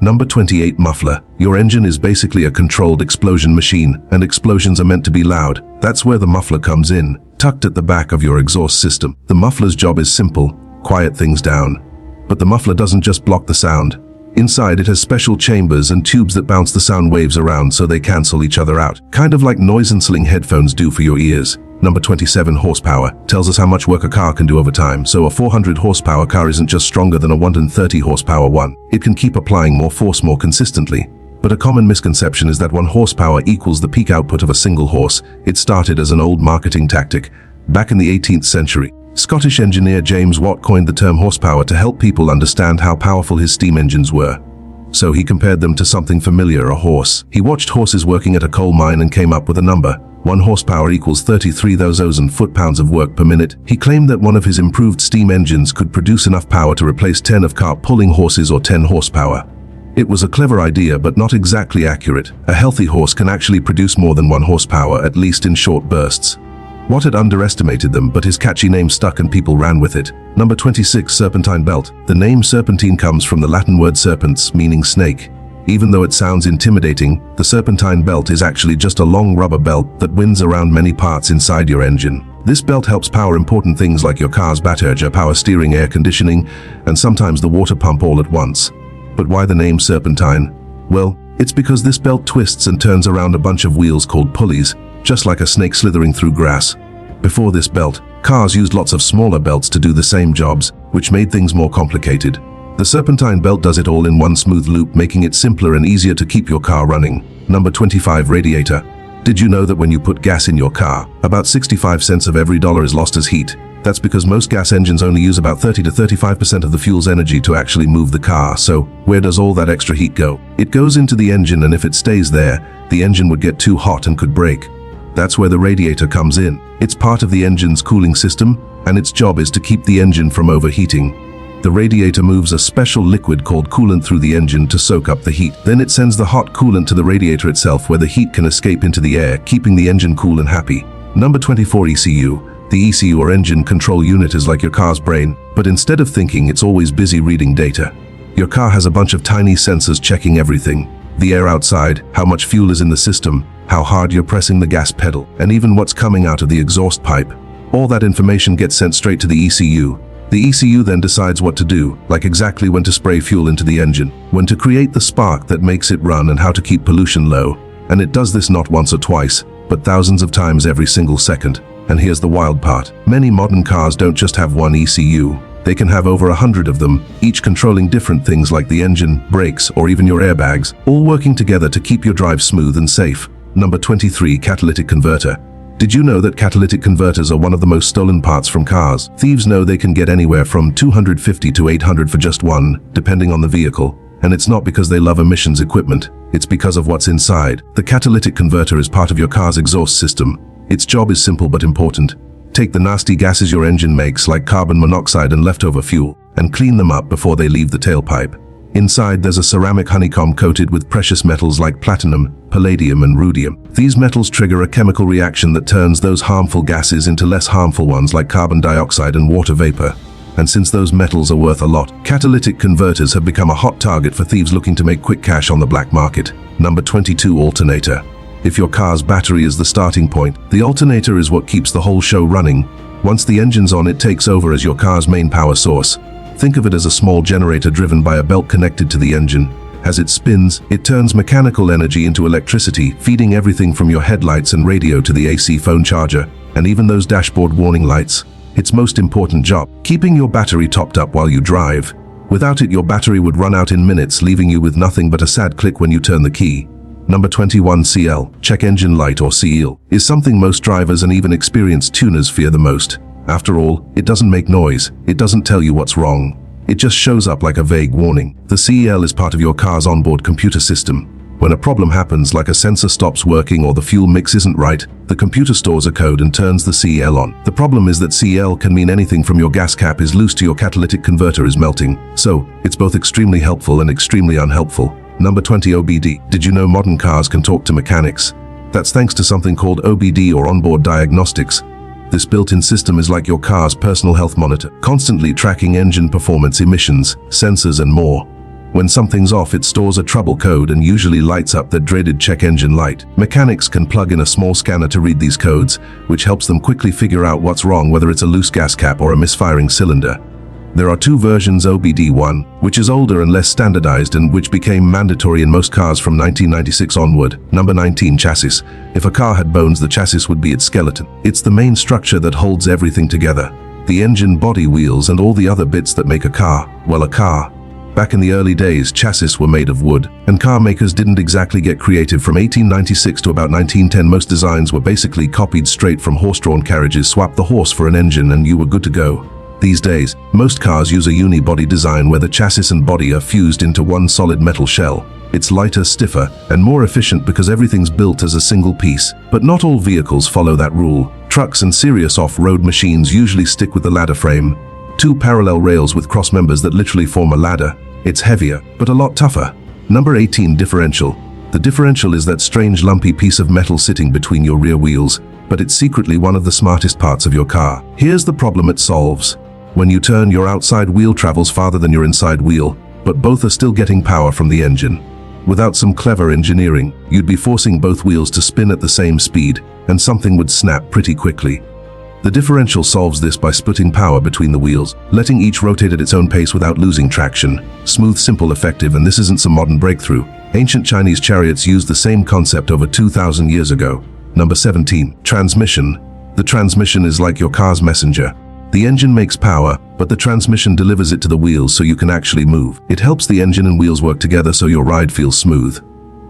Number 28, muffler. Your engine is basically a controlled explosion machine, and explosions are meant to be loud. That's where the muffler comes in, tucked at the back of your exhaust system. The muffler's job is simple: quiet things down. But the muffler doesn't just block the sound. Inside, it has special chambers and tubes that bounce the sound waves around so they cancel each other out, kind of like noise-cancelling headphones do for your ears. Number 27, horsepower. Tells us how much work a car can do over time. So a 400 horsepower car isn't just stronger than a 130 horsepower one. It can keep applying more force more consistently. But a common misconception is that 1 horsepower equals the peak output of a single horse. It started as an old marketing tactic back in the 18th century. Scottish engineer James Watt coined the term horsepower to help people understand how powerful his steam engines were. So he compared them to something familiar, a horse. He watched horses working at a coal mine and came up with a number. 1 horsepower equals 33,000 foot-pounds of work per minute. He claimed that one of his improved steam engines could produce enough power to replace 10 of cart-pulling horses or 10 horsepower. It was a clever idea, but not exactly accurate. A healthy horse can actually produce more than 1 horsepower, at least in short bursts. Watt had underestimated them, but his catchy name stuck and people ran with it. Number 26, serpentine belt. The name serpentine comes from the Latin word serpens, meaning snake. Even though it sounds intimidating, the serpentine belt is actually just a long rubber belt that winds around many parts inside your engine. This belt helps power important things like your car's battery, power steering, air conditioning, and sometimes the water pump all at once. But why the name serpentine? Well, it's because this belt twists and turns around a bunch of wheels called pulleys, just like a snake slithering through grass. Before this belt, cars used lots of smaller belts to do the same jobs, which made things more complicated. The serpentine belt does it all in one smooth loop, making it simpler and easier to keep your car running. Number 25, radiator. Did you know that when you put gas in your car, about 65 cents of every dollar is lost as heat? That's because most gas engines only use about 30 to 35% of the fuel's energy to actually move the car. So where does all that extra heat go? It goes into the engine, and if it stays there, the engine would get too hot and could break. That's where the radiator comes in. It's part of the engine's cooling system, and its job is to keep the engine from overheating. The radiator moves a special liquid called coolant through the engine to soak up the heat. Then it sends the hot coolant to the radiator itself, where the heat can escape into the air, keeping the engine cool and happy. Number 24, ECU. The ECU, or engine control unit, is like your car's brain, but instead of thinking, it's always busy reading data. Your car has a bunch of tiny sensors checking everything. The air outside, how much fuel is in the system, how hard you're pressing the gas pedal, and even what's coming out of the exhaust pipe. All that information gets sent straight to the ECU. The ECU then decides what to do, like exactly when to spray fuel into the engine, when to create the spark that makes it run, and how to keep pollution low. And it does this not once or twice, but thousands of times every single second. And here's the wild part. Many modern cars don't just have one ECU. They can have over 100 of them, each controlling different things like the engine, brakes, or even your airbags, all working together to keep your drive smooth and safe. Number 23, catalytic converter. Did you know that catalytic converters are one of the most stolen parts from cars? Thieves know they can get anywhere from $250 to $800 for just one, depending on the vehicle. And it's not because they love emissions equipment. It's because of what's inside. The catalytic converter is part of your car's exhaust system. Its job is simple but important. Take the nasty gases your engine makes, like carbon monoxide and leftover fuel, and clean them up before they leave the tailpipe. Inside, there's a ceramic honeycomb coated with precious metals like platinum, palladium, and rubidium. These metals trigger a chemical reaction that turns those harmful gases into less harmful ones like carbon dioxide and water vapor. And since those metals are worth a lot, catalytic converters have become a hot target for thieves looking to make quick cash on the black market. Number 22, alternator. If your car's battery is the starting point, the alternator is what keeps the whole show running. Once the engine's on, it takes over as your car's main power source. Think of it as a small generator driven by a belt connected to the engine. As it spins, it turns mechanical energy into electricity, feeding everything from your headlights and radio to the AC phone charger, and even those dashboard warning lights. Its most important job, keeping your battery topped up while you drive. Without it, your battery would run out in minutes, leaving you with nothing but a sad click when you turn the key. Number 21, CL, check engine light, or CEL, is something most drivers and even experienced tuners fear the most. After all, it doesn't make noise. It doesn't tell you what's wrong. It just shows up like a vague warning. The CEL is part of your car's onboard computer system. When a problem happens, like a sensor stops working or the fuel mix isn't right, the computer stores a code and turns the CEL on. The problem is that CEL can mean anything from your gas cap is loose to your catalytic converter is melting. So, it's both extremely helpful and extremely unhelpful. Number 20, OBD. Did you know modern cars can talk to mechanics? That's thanks to something called OBD, or onboard diagnostics. This built-in system is like your car's personal health monitor, constantly tracking engine performance, emissions, sensors, and more. When something's off, it stores a trouble code and usually lights up the dreaded check engine light. Mechanics can plug in a small scanner to read these codes, which helps them quickly figure out what's wrong, whether it's a loose gas cap or a misfiring cylinder. There are two versions: OBD1, which is older and less standardized and which became mandatory in most cars from 1996 onward. Number 19, chassis. If a car had bones, the chassis would be its skeleton. It's the main structure that holds everything together. The engine, body, wheels, and all the other bits that make a car. Well, a car. Back in the early days, chassis were made of wood, and car makers didn't exactly get creative. From 1896 to about 1910, most designs were basically copied straight from horse-drawn carriages. Swap the horse for an engine and you were good to go. These days, most cars use a unibody design where the chassis and body are fused into one solid metal shell. It's lighter, stiffer, and more efficient because everything's built as a single piece. But not all vehicles follow that rule. Trucks and serious off-road machines usually stick with the ladder frame. Two parallel rails with cross members that literally form a ladder. It's heavier, but a lot tougher. Number 18, differential. The differential is that strange lumpy piece of metal sitting between your rear wheels, but it's secretly one of the smartest parts of your car. Here's the problem it solves. When you turn, your outside wheel travels farther than your inside wheel, but both are still getting power from the engine. Without some clever engineering, you'd be forcing both wheels to spin at the same speed, and something would snap pretty quickly. The differential solves this by splitting power between the wheels, letting each rotate at its own pace without losing traction. Smooth, simple, effective, and this isn't some modern breakthrough. Ancient Chinese chariots used the same concept over 2,000 years ago. Number 17, transmission. The transmission is like your car's messenger. The engine makes power, but the transmission delivers it to the wheels so you can actually move. It helps the engine and wheels work together so your ride feels smooth,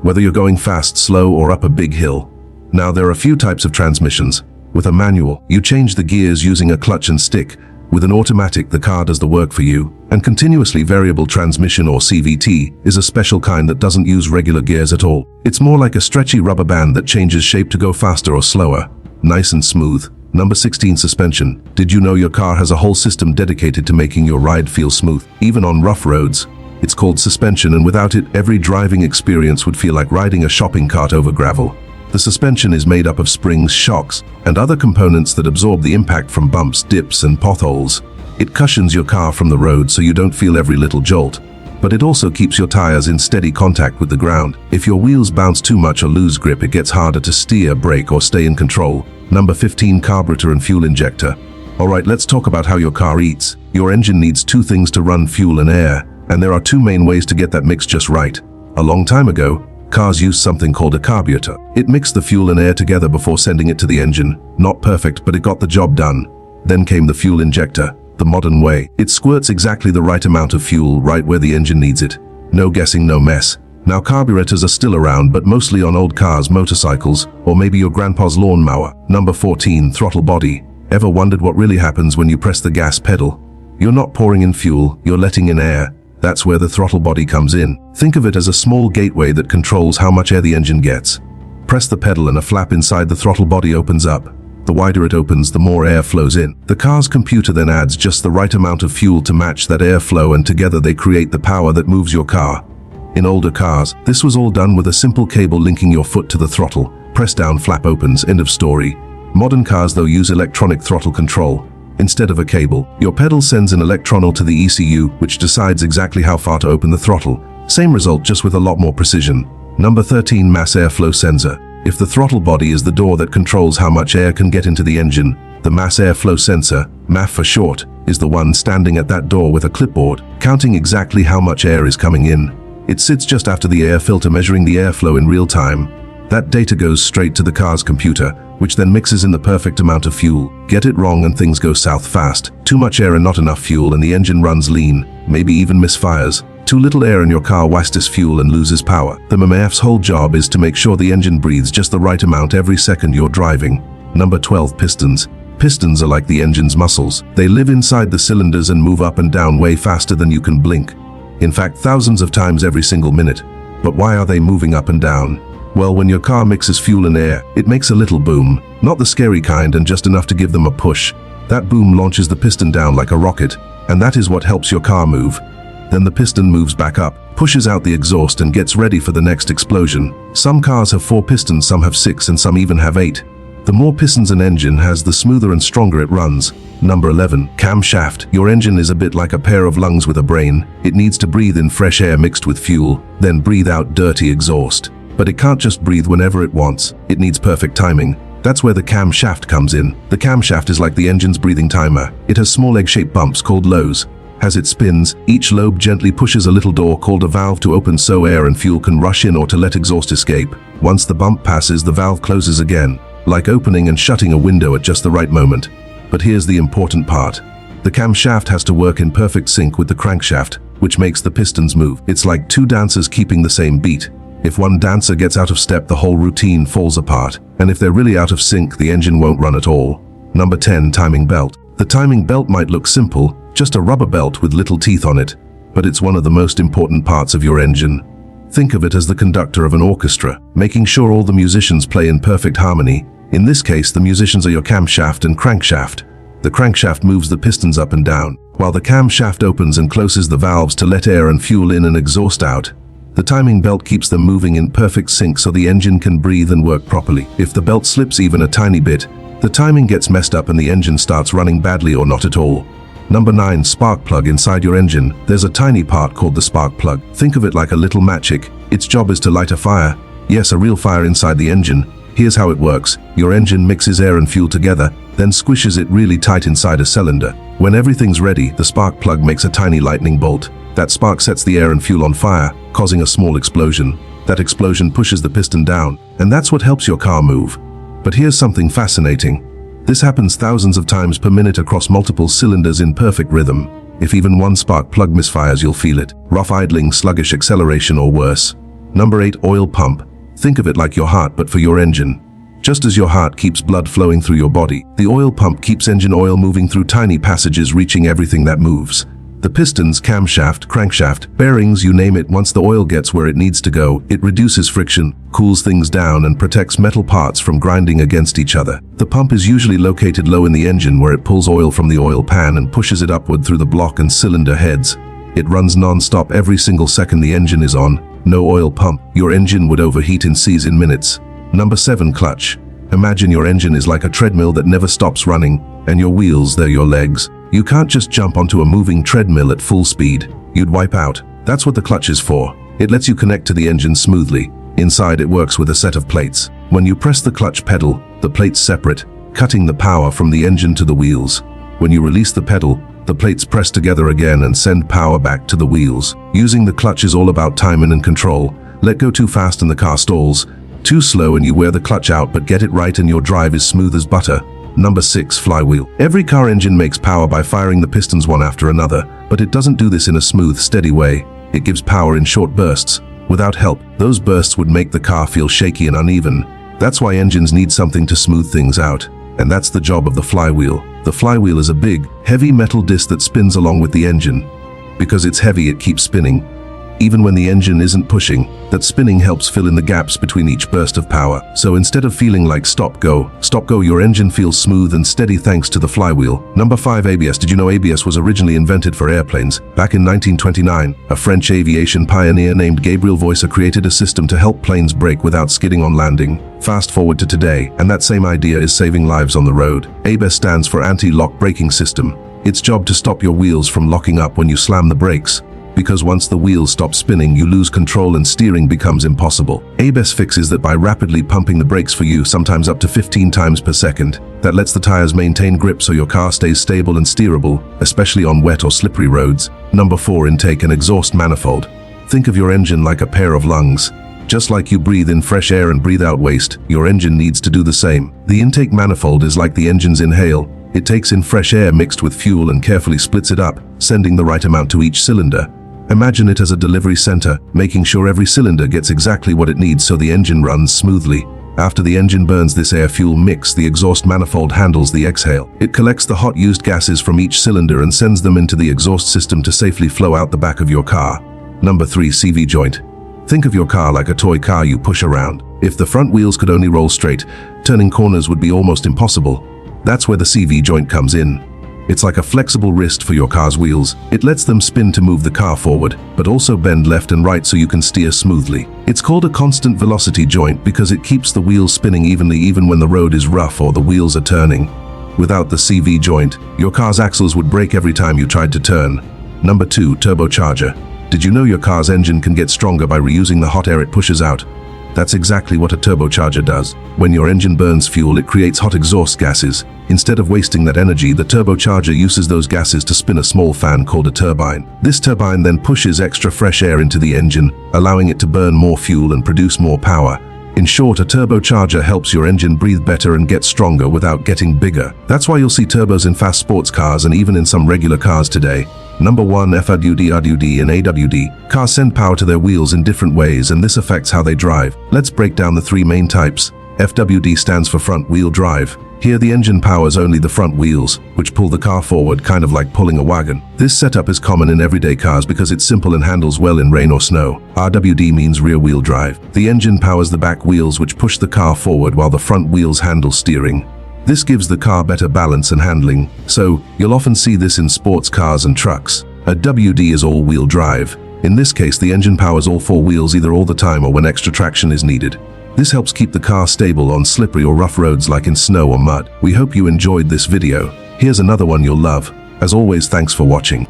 whether you're going fast, slow, or up a big hill. Now, there are a few types of transmissions. With a manual, you change the gears using a clutch and stick. With an automatic, the car does the work for you. And continuously variable transmission, or CVT, is a special kind that doesn't use regular gears at all. It's more like a stretchy rubber band that changes shape to go faster or slower. Nice and smooth. Number 16, suspension. Did you know your car has a whole system dedicated to making your ride feel smooth, even on rough roads? It's called suspension, and without it, every driving experience would feel like riding a shopping cart over gravel. The suspension is made up of springs, shocks, and other components that absorb the impact from bumps, dips, and potholes. It cushions your car from the road so you don't feel every little jolt, but it also keeps your tires in steady contact with the ground. If your wheels bounce too much or lose grip, it gets harder to steer, brake, or stay in control. Number 15, carburetor and fuel injector. Alright, let's talk about how your car eats. Your engine needs two things to run: fuel and air, and there are two main ways to get that mix just right. A long time ago, cars used something called a carburetor. It mixed the fuel and air together before sending it to the engine. Not perfect, but it got the job done. Then came the fuel injector, the modern way. It squirts exactly the right amount of fuel right where the engine needs it. No guessing, no mess. Now, carburetors are still around, but mostly on old cars, motorcycles, or maybe your grandpa's lawnmower. Number 14, throttle body. Ever wondered what really happens when you press the gas pedal? You're not pouring in fuel, you're letting in air. That's where the throttle body comes in. Think of it as a small gateway that controls how much air the engine gets. Press the pedal and a flap inside the throttle body opens up. The wider it opens, the more air flows in. The car's computer then adds just the right amount of fuel to match that airflow, and together they create the power that moves your car. In older cars, this was all done with a simple cable linking your foot to the throttle. Press down, flap opens, end of story. Modern cars, though, use electronic throttle control. Instead of a cable, your pedal sends an electron to the ECU, which decides exactly how far to open the throttle. Same result, just with a lot more precision. Number 13, mass airflow sensor. If the throttle body is the door that controls how much air can get into the engine, the mass airflow sensor, MAF for short, is the one standing at that door with a clipboard, counting exactly how much air is coming in. It sits just after the air filter, measuring the airflow in real time. That data goes straight to the car's computer, which then mixes in the perfect amount of fuel. Get it wrong and things go south fast. Too much air and not enough fuel, and the engine runs lean, maybe even misfires. Too little air and your car wastes fuel and loses power. The MAF's whole job is to make sure the engine breathes just the right amount every second you're driving. Number 12, pistons. Pistons are like the engine's muscles. They live inside the cylinders and move up and down way faster than you can blink. In fact, thousands of times every single minute. But why are they moving up and down? Well, when your car mixes fuel and air, it makes a little boom. Not the scary kind, and just enough to give them a push. That boom launches the piston down like a rocket, and that is what helps your car move. Then the piston moves back up, pushes out the exhaust, and gets ready for the next explosion. Some cars have 4 pistons, some have 6, and some even have 8. The more pistons an engine has, the smoother and stronger it runs. Number 11. Camshaft. Your engine is a bit like a pair of lungs with a brain. It needs to breathe in fresh air mixed with fuel, then breathe out dirty exhaust. But it can't just breathe whenever it wants. It needs perfect timing. That's where the camshaft comes in. The camshaft is like the engine's breathing timer. It has small egg-shaped bumps called lows. As it spins, each lobe gently pushes a little door called a valve to open so air and fuel can rush in or to let exhaust escape. Once the bump passes, the valve closes again, like opening and shutting a window at just the right moment. But here's the important part. The camshaft has to work in perfect sync with the crankshaft, which makes the pistons move. It's like two dancers keeping the same beat. If one dancer gets out of step, the whole routine falls apart. And if they're really out of sync, the engine won't run at all. Number 10. Timing belt. The timing belt might look simple, just a rubber belt with little teeth on it, but it's one of the most important parts of your engine. Think of it as the conductor of an orchestra, making sure all the musicians play in perfect harmony. In this case, the musicians are your camshaft and crankshaft. The crankshaft moves the pistons up and down, while the camshaft opens and closes the valves to let air and fuel in and exhaust out. The timing belt keeps them moving in perfect sync so the engine can breathe and work properly. If the belt slips even a tiny bit, the timing gets messed up and the engine starts running badly or not at all. Number 9. Spark plug. Inside your engine, there's a tiny part called the spark plug. Think of it like a little matchstick. Its job is to light a fire. Yes, a real fire inside the engine. Here's how it works. Your engine mixes air and fuel together, then squishes it really tight inside a cylinder. When everything's ready, the spark plug makes a tiny lightning bolt. That spark sets the air and fuel on fire, causing a small explosion. That explosion pushes the piston down, and that's what helps your car move. But here's something fascinating. This happens thousands of times per minute across multiple cylinders in perfect rhythm. If even one spark plug misfires, you'll feel it. Rough idling, sluggish acceleration, or worse. Number 8. Oil pump. Think of it like your heart, but for your engine. Just as your heart keeps blood flowing through your body, the oil pump keeps engine oil moving through tiny passages, reaching everything that moves. The pistons, camshaft, crankshaft, bearings, you name it. Once the oil gets where it needs to go, it reduces friction, cools things down, and protects metal parts from grinding against each other. The pump is usually located low in the engine, where it pulls oil from the oil pan and pushes it upward through the block and cylinder heads. It runs non-stop every single second the engine is on. No oil pump, your engine would overheat in minutes. Number 7. Clutch. Imagine your engine is like a treadmill that never stops running, and your wheels, they're your legs. You can't just jump onto a moving treadmill at full speed. You'd wipe out. That's what the clutch is for. It lets you connect to the engine smoothly. Inside, it works with a set of plates. When you press the clutch pedal, the plates separate, cutting the power from the engine to the wheels. When you release the pedal, the plates press together again and send power back to the wheels. Using the clutch is all about timing and control. Let go too fast and the car stalls. Too slow and you wear the clutch out, but get it right and your drive is smooth as butter. Number 6. Flywheel. Every car engine makes power by firing the pistons one after another, but it doesn't do this in a smooth, steady way. It gives power in short bursts. Without help, those bursts would make the car feel shaky and uneven. That's why engines need something to smooth things out. And that's the job of the flywheel. The flywheel is a big, heavy metal disc that spins along with the engine. Because it's heavy, it keeps spinning. Even when the engine isn't pushing, that spinning helps fill in the gaps between each burst of power. So instead of feeling like stop-go, your engine feels smooth and steady thanks to the flywheel. Number 5. ABS. Did you know ABS was originally invented for airplanes? Back in 1929, a French aviation pioneer named Gabriel Voisin created a system to help planes brake without skidding on landing. Fast forward to today, and that same idea is saving lives on the road. ABS stands for Anti-Lock Braking System. Its job to stop your wheels from locking up when you slam the brakes. Because once the wheels stop spinning, you lose control and steering becomes impossible. ABS fixes that by rapidly pumping the brakes for you, sometimes up to 15 times per second. That lets the tires maintain grip so your car stays stable and steerable, especially on wet or slippery roads. Number 4. Intake and exhaust manifold. Think of your engine like a pair of lungs. Just like you breathe in fresh air and breathe out waste, your engine needs to do the same. The intake manifold is like the engine's inhale. It takes in fresh air mixed with fuel and carefully splits it up, sending the right amount to each cylinder. Imagine it as a delivery center, making sure every cylinder gets exactly what it needs so the engine runs smoothly. After the engine burns this air-fuel mix, the exhaust manifold handles the exhale. It collects the hot used gases from each cylinder and sends them into the exhaust system to safely flow out the back of your car. Number 3. CV joint. Think of your car like a toy car you push around. If the front wheels could only roll straight, turning corners would be almost impossible. That's where the CV joint comes in. It's like a flexible wrist for your car's wheels. It lets them spin to move the car forward, but also bend left and right so you can steer smoothly. It's called a constant velocity joint because it keeps the wheels spinning evenly even when the road is rough or the wheels are turning. Without the CV joint, your car's axles would break every time you tried to turn. Number 2, turbocharger. Did you know your car's engine can get stronger by reusing the hot air it pushes out? That's exactly what a turbocharger does. When your engine burns fuel, it creates hot exhaust gases. Instead of wasting that energy, the turbocharger uses those gases to spin a small fan called a turbine. This turbine then pushes extra fresh air into the engine, allowing it to burn more fuel and produce more power. In short, a turbocharger helps your engine breathe better and get stronger without getting bigger. That's why you'll see turbos in fast sports cars and even in some regular cars today. Number 1, FWD, RWD, and AWD. Cars send power to their wheels in different ways, and this affects how they drive. Let's break down the 3 main types. FWD stands for front wheel drive. Here the engine powers only the front wheels, which pull the car forward, kind of like pulling a wagon. This setup is common in everyday cars because it's simple and handles well in rain or snow. RWD means rear wheel drive. The engine powers the back wheels, which push the car forward while the front wheels handle steering. This gives the car better balance and handling, so you'll often see this in sports cars and trucks. A WD is all-wheel drive. In this case, the engine powers all 4 wheels either all the time or when extra traction is needed. This helps keep the car stable on slippery or rough roads like in snow or mud. We hope you enjoyed this video. Here's another one you'll love. As always, thanks for watching.